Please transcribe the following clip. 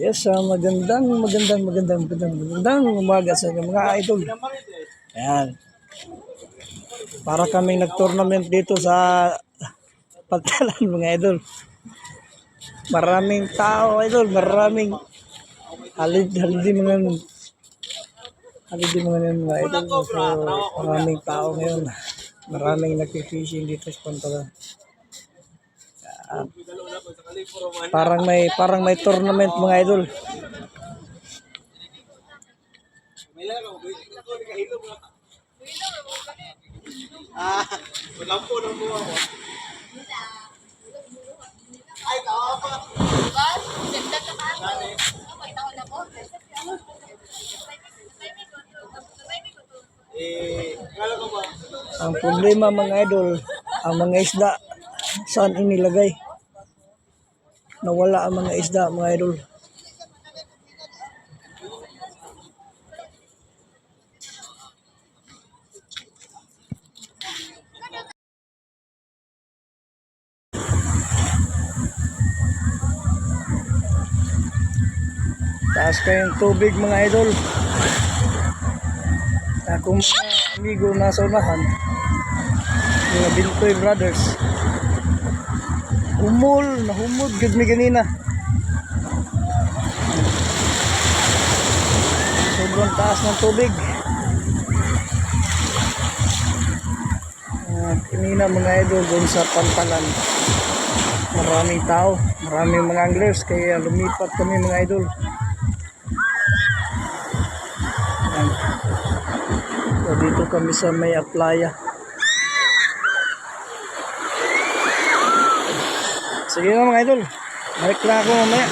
Yes, magandang umaga sa inyo mga idol. Ayan. Para kaming nag-tournament dito sa Pagtalan mga idol. Maraming tao idol, maraming halid mga idol. So, maraming tao ngayon. Maraming nag-fishing dito sa Pagtalan. Parang may tournament mga idol. Lampo ng buwa mo. Ay, tawa pa. Kala ko ba? Ang problema mga idol, ang mga isda saan inilagay? Nawala ang mga isda mga idol. Taas kayong tubig mga idol. Akong mga amigo nasa unahan, mga Bintoy Brothers, nahumod gud mi ganina. Sobrang taas ng tubig. Kanina mga idol doon sa Pantalan, maraming tao, maraming mga anglers, kaya lumipat kami mga idol. So, dito kami sa may playa. Sige na mga idol, balik na ako mamaya.